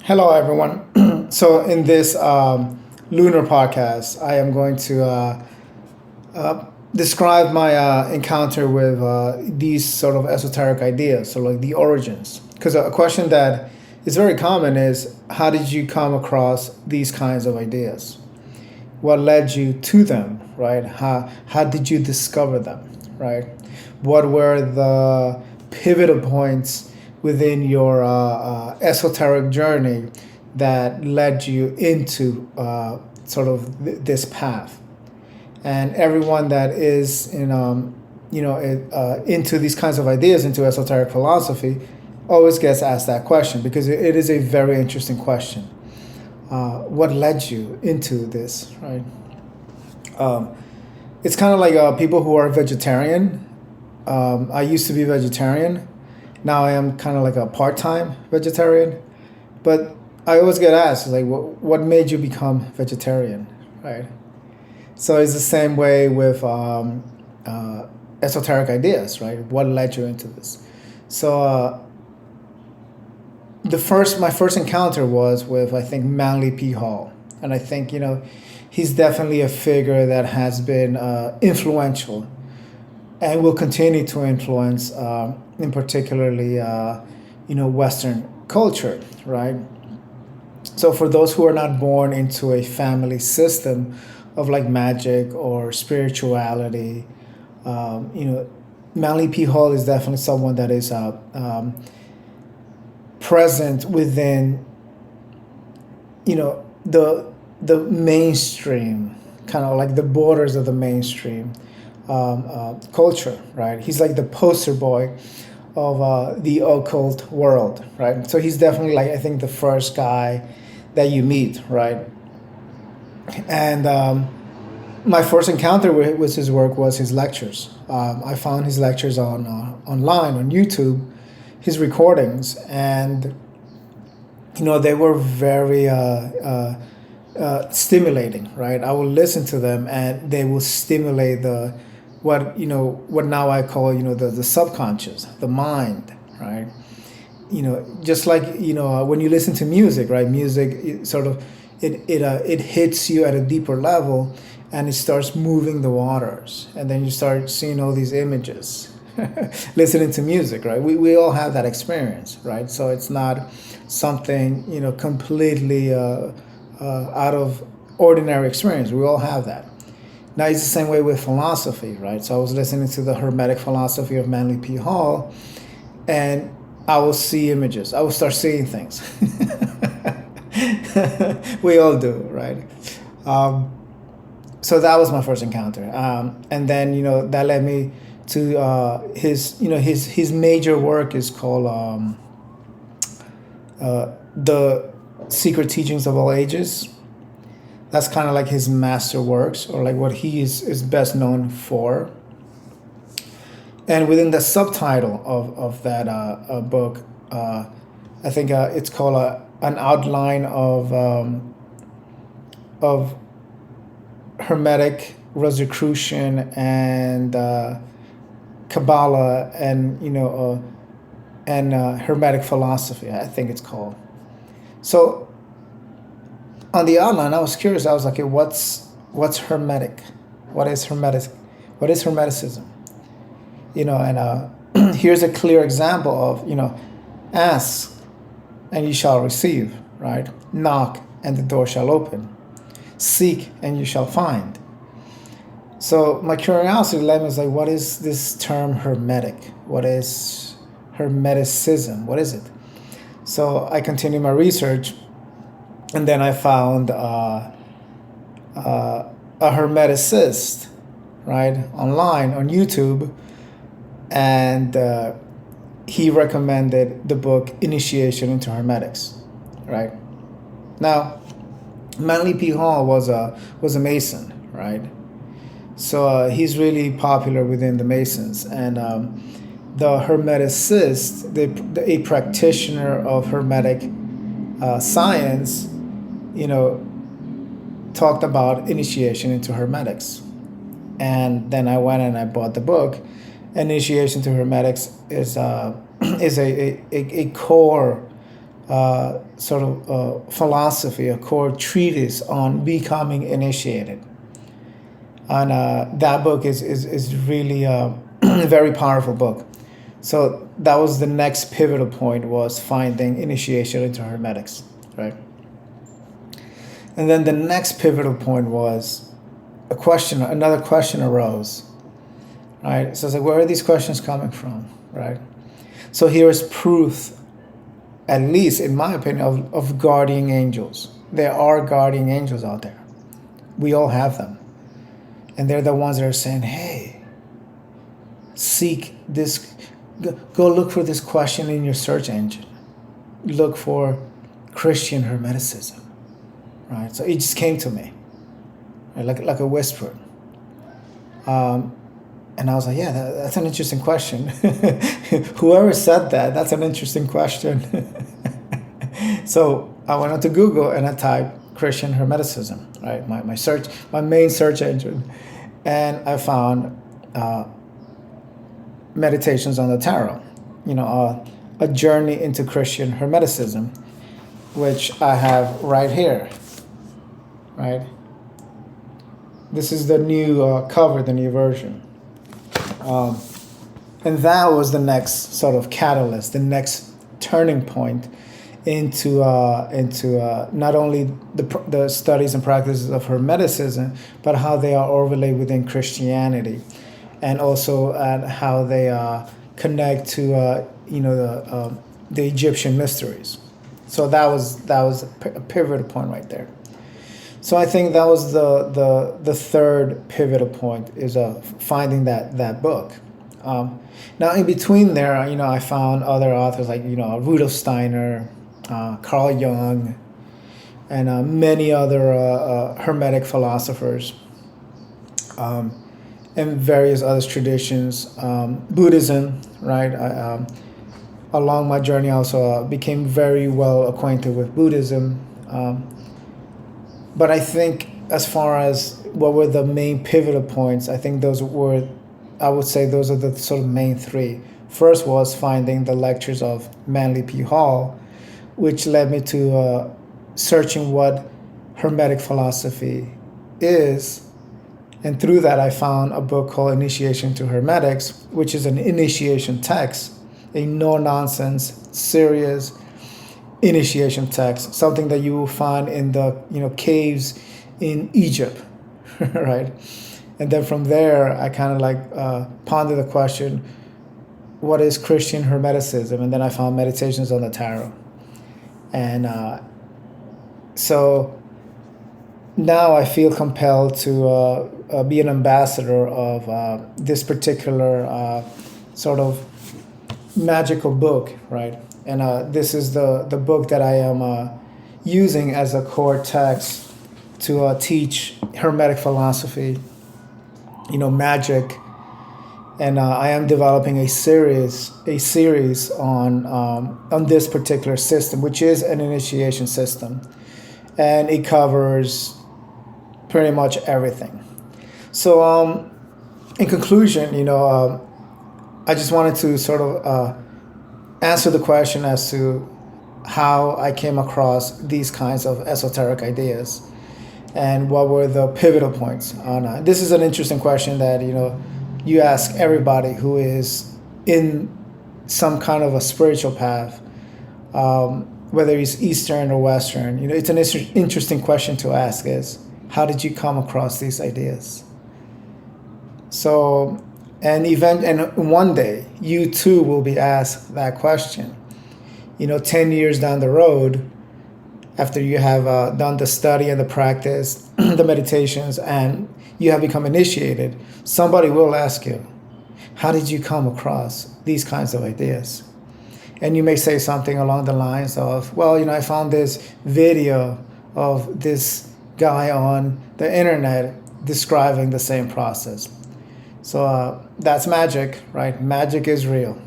Hello, everyone. So, in this lunar podcast, I am going to describe my encounter with these sort of esoteric ideas, so like the origins. Because a question that is very common is, how did you come across these kinds of ideas? What led you to them, right? How did you discover them, right? What were the pivotal points within your esoteric journey that led you into sort of this path? And everyone that is into these kinds of ideas, into esoteric philosophy, always gets asked that question because it is a very interesting question. What led you into this, right? Um, it's kind of like people who are vegetarian. I used to be vegetarian. Now I am kind of like a part-time vegetarian. But I always get asked, like, what made you become vegetarian, right? So it's the same way with esoteric ideas, right? What led you into this? So my first encounter was with, I think, Manly P. Hall, and I think he's definitely a figure that has been influential and will continue to influence, in particularly Western culture, right? So for those who are not born into a family system of like magic or spirituality, Manly P. Hall is definitely someone that is present within the mainstream, kind of like the borders of the mainstream culture, right? He's like the poster boy of the occult world, right? So he's definitely, like, I think, the first guy that you meet, right? And my first encounter with his work was his lectures. I found his lectures on online on YouTube, his recordings, and they were very stimulating, right? I will listen to them, and they will stimulate what now I call the subconscious, the mind, right? Just like when you listen to music, right? Music, it hits you at a deeper level, and it starts moving the waters, and then you start seeing all these images. Listening to music, right? We all have that experience, right? So it's not something completely out of ordinary experience. We all have that. Now it's the same way with philosophy, right? So I was listening to the Hermetic philosophy of Manly P. Hall, and I will see images. I will start seeing things. We all do, right? So that was my first encounter, and then that led me to his major work is called The Secret Teachings of All Ages. That's kind of like his master works, or like what he is best known for. And within the subtitle of that book, I think it's called an outline of Hermetic Rosicrucian and Kabbalah and Hermetic philosophy, I think it's called. So on the outline, I was curious. I was like, okay, what's Hermetic? What is Hermetic? What is Hermeticism? And here's a clear example of ask and you shall receive, right? Knock and the door shall open. Seek and you shall find. So my curiosity led me, was like, what is this term Hermetic? What is Hermeticism? What is it? So I continued my research, and then I found a Hermeticist, right, online on YouTube, and he recommended the book Initiation into Hermetics, right? Now, Manly P. Hall was a Mason, right? So he's really popular within the Masons, and the Hermeticist, a practitioner of Hermetic science, talked about initiation into Hermetics, and then I went and I bought the book. Initiation to Hermetics is is a core sort of philosophy, a core treatise on becoming initiated. And that book is really a very powerful book. So that was the next pivotal point, was finding initiation into Hermetics, right? And then the next pivotal point was another question arose, right? So it's like, where are these questions coming from, right? So here is proof, at least in my opinion, of guardian angels. There are guardian angels out there. We all have them. And they're the ones that are saying, hey, seek this, go look for this question in your search engine. Look for Christian Hermeticism, right? So it just came to me, right? like a whisper. And I was like, yeah, that's an interesting question. Whoever said that, that's an interesting question. So I went onto Google and I typed Christian Hermeticism, right? My main search engine. And I found Meditations on the Tarot, a journey into Christian Hermeticism, which I have right here, right? This is the new cover, the new version. And that was the next sort of catalyst, the next turning point into not only the studies and practices of Hermeticism, but how they are overlaid within Christianity, and also how they connect to the Egyptian mysteries. So that was a pivotal point right there. So I think that was the third pivotal point, is finding that book. Now in between there, I found other authors like Rudolf Steiner, Carl Jung, and many other Hermetic philosophers, and various other traditions. Buddhism, right? Along my journey, I also became very well acquainted with Buddhism. But I think as far as what were the main pivotal points, I think those are the sort of main three. First was finding the lectures of Manly P. Hall, which led me to searching what Hermetic philosophy is. And through that, I found a book called Initiation to Hermetics, which is an initiation text, a no-nonsense, serious initiation text, something that you will find in the caves in Egypt, right? And then from there, I kind of pondered the question, what is Christian Hermeticism? And then I found Meditations on the Tarot. And so now I feel compelled to be an ambassador of this particular sort of magical book, right? And this is the book that I am using as a core text to teach Hermetic philosophy, magic. And I am developing a series on this particular system, which is an initiation system, and it covers pretty much everything. So, in conclusion, I just wanted to sort of answer the question as to how I came across these kinds of esoteric ideas and what were the pivotal points. This is an interesting question that you ask everybody who is in some kind of a spiritual path, whether he's Eastern or Western. It's an interesting question to ask, is how did you come across these ideas? So, and one day you too will be asked that question. 10 years down the road, after you have done the study and the practice, the meditations, and you have become initiated, somebody will ask you, how did you come across these kinds of ideas? And you may say something along the lines of, well, I found this video of this guy on the internet describing the same process. So that's magic, right? Magic is real.